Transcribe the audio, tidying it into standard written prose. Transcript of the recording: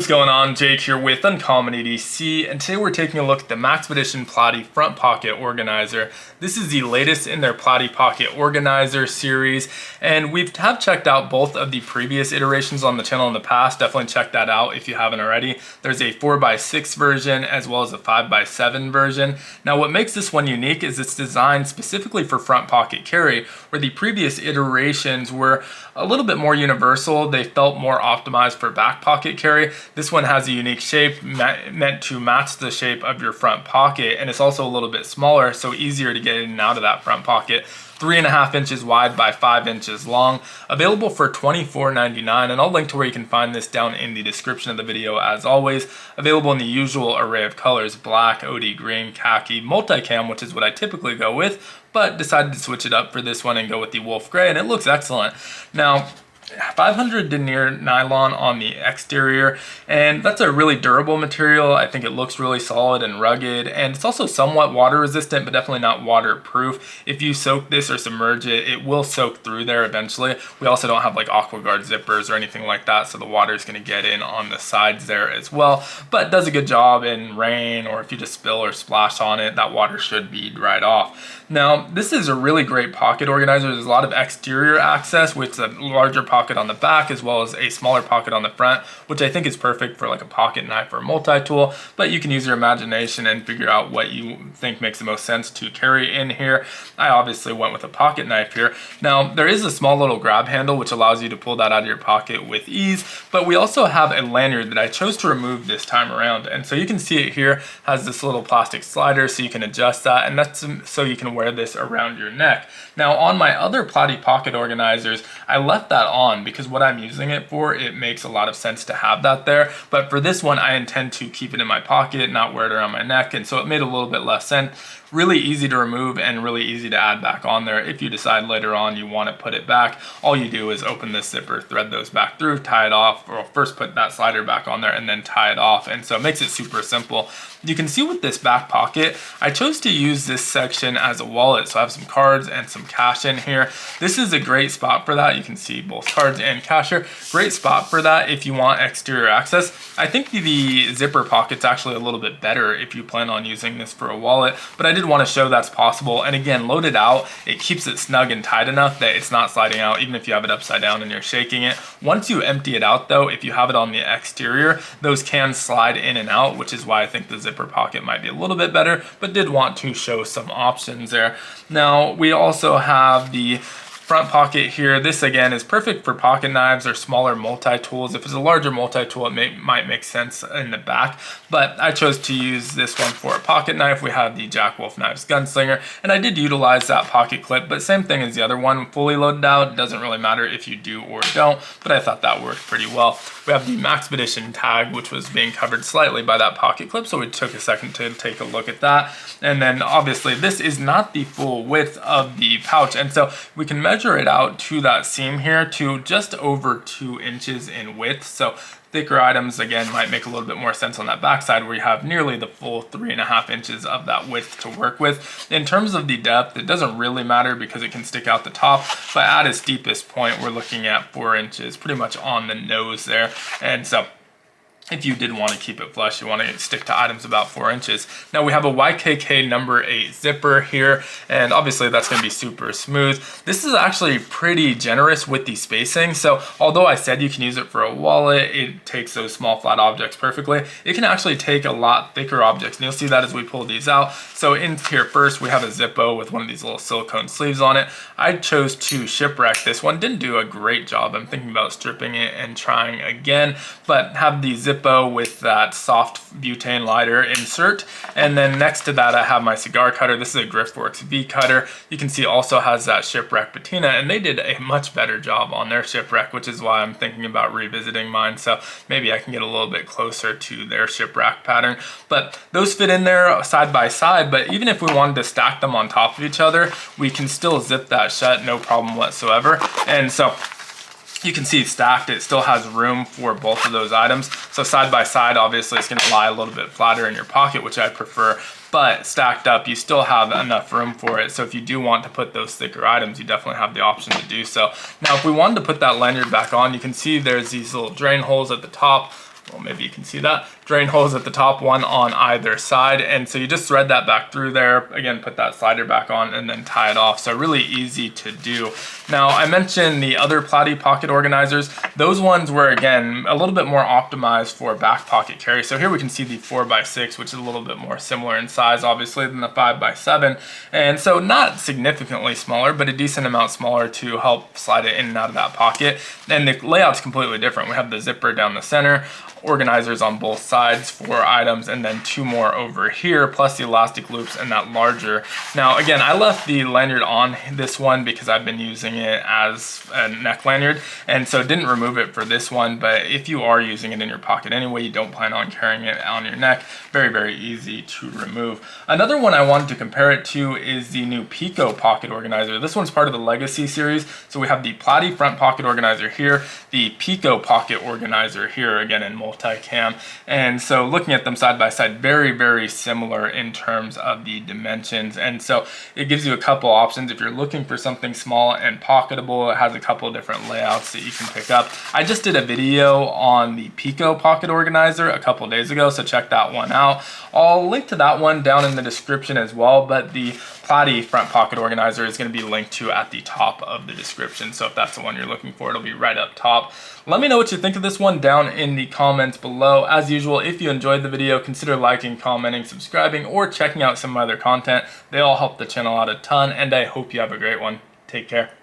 What's going on? Jake here with Uncommon EDC, and today we're taking a look at the Maxpedition Platy Front Pocket Organizer. This is the latest in their Platy Pocket Organizer series, and we have checked out both of the previous iterations on the channel in the past. Definitely check that out if you haven't already. There's a 4x6 version as well as a 5x7 version. Now what makes this one unique is it's designed specifically for front pocket carry, where the previous iterations were a little bit more universal. They felt more optimized for back pocket carry. This one has a unique shape meant to match the shape of your front pocket, and it's also a little bit smaller, so easier to get in and out of that front pocket. 3.5 inches wide by 5 inches long, available for $24.99, and I'll link to where you can find this down in the description of the video as always. Available in the usual array of colors: black, OD green, khaki, multicam, which is what I typically go with, but decided to switch it up for this one and go with the wolf gray, and it looks excellent. Now, 500 denier nylon on the exterior, and that's a really durable material. I think it looks really solid and rugged, and it's also somewhat water resistant, but definitely not waterproof. If you soak this or submerge it, it will soak through there eventually. We also don't have like AquaGuard zippers or anything like that, so the water is going to get in on the sides there as well, but it does a good job in rain, or if you just spill or splash on it, that water should bead right off. Now, this is a really great pocket organizer. There's a lot of exterior access with a larger pocket on the back as well as a smaller pocket on the front, which I think is perfect for like a pocket knife or a multi-tool, but you can use your imagination and figure out what you think makes the most sense to carry in here. I obviously went with a pocket knife here. Now, there is a small little grab handle which allows you to pull that out of your pocket with ease, but we also have a lanyard that I chose to remove this time around, and so you can see it here has this little plastic slider so you can adjust that, and that's so you can wear this around your neck. Now, on my other Platy pocket organizers, I left that on because what I'm using it for, it makes a lot of sense to have that there. But for this one, I intend to keep it in my pocket, not wear it around my neck, and so it made a little bit less sense. Really easy to remove and really easy to add back on there. If you decide later on you want to put it back, all you do is open this zipper, thread those back through, tie it off, or first put that slider back on there and then tie it off, and so it makes it super simple. You can see with this back pocket, I chose to use this section as a wallet, so I have some cards and some cash in here. This is a great spot for that. You can see both cards and cash here. Great spot for that if you want exterior access. I think the zipper pocket's actually a little bit better if you plan on using this for a wallet, but I did want to show that's possible. And again, loaded out, it keeps it snug and tight enough that it's not sliding out even if you have it upside down and you're shaking it. Once you empty it out though, if you have it on the exterior, those can slide in and out, which is why I think the zipper pocket might be a little bit better, but did want to show some options there. Now, we also have the front pocket here. This again is perfect for pocket knives or smaller multi-tools. If it's a larger multi-tool, it might make sense in the back, but I chose to use this one for a pocket knife. We have the Jack Wolf Knives Gunslinger, and I did utilize that pocket clip, but same thing as the other one, fully loaded out. It doesn't really matter if you do or don't, but I thought that worked pretty well. We have the Maxpedition tag, which was being covered slightly by that pocket clip, so we took a second to take a look at that. And then obviously this is not the full width of the pouch, and so we can measure it out to that seam here to just over 2 inches in width. So thicker items again might make a little bit more sense on that backside where you have nearly the full 3.5 inches of that width to work with. In terms of the depth, it doesn't really matter because it can stick out the top, but at its deepest point we're looking at 4 inches, pretty much on the nose there. And so if you did want to keep it flush, you want to stick to items about 4 inches. Now we have a YKK number 8 zipper here, and obviously that's going to be super smooth. This is actually pretty generous with the spacing, so although I said you can use it for a wallet, it takes those small flat objects perfectly. It can actually take a lot thicker objects, and you'll see that as we pull these out. So in here first, we have a Zippo with one of these little silicone sleeves on it. I chose to shipwreck this one. Didn't do a great job. I'm thinking about stripping it and trying again, but have the Zippo with that soft butane lighter insert, and then next to that I have my cigar cutter. This is a Griffworks V cutter. You can see also has that shipwreck patina, and they did a much better job on their shipwreck, which is why I'm thinking about revisiting mine, so maybe I can get a little bit closer to their shipwreck pattern. But those fit in there side by side, but even if we wanted to stack them on top of each other, we can still zip that shut, no problem whatsoever. And so you can see stacked, it still has room for both of those items. So side by side, obviously it's gonna lie a little bit flatter in your pocket, which I prefer, but stacked up, you still have enough room for it. So if you do want to put those thicker items, you definitely have the option to do so. Now, if we wanted to put that lanyard back on, you can see there's these little drain holes at the top. well, maybe you can see that, drain holes at the top, one on either side. And so you just thread that back through there. Again, put that slider back on and then tie it off. So really easy to do. Now, I mentioned the other Platy pocket organizers. Those ones were, again, a little bit more optimized for back pocket carry. So here we can see the 4x6, which is a little bit more similar in size, obviously, than the 5x7. And so not significantly smaller, but a decent amount smaller to help slide it in and out of that pocket. And the layout's completely different. We have the zipper down the center, organizers on both sides for items, and then two more over here, plus the elastic loops and that larger. Now, again, I left the lanyard on this one because I've been using it as a neck lanyard, and so didn't remove it for this one. But if you are using it in your pocket anyway, you don't plan on carrying it on your neck, very, very easy to remove. Another one I wanted to compare it to is the new Pico pocket organizer. This one's part of the Legacy series. So we have the Platy front pocket organizer here, the Pico pocket organizer here, again in multicam. And so looking at them side by side, very, very similar in terms of the dimensions. And so it gives you a couple options. If you're looking for something small and pocketable, it has a couple of different layouts that you can pick up. I just did a video on the Pico pocket organizer a couple of days ago, so check that one out. I'll link to that one down in the description as well, but the Platy front pocket organizer is going to be linked to at the top of the description. So if that's the one you're looking for, it'll be right up top. Let me know what you think of this one down in the comments below. As usual, if you enjoyed the video, consider liking, commenting, subscribing, or checking out some other content. They all help the channel out a ton, and I hope you have a great one. Take care.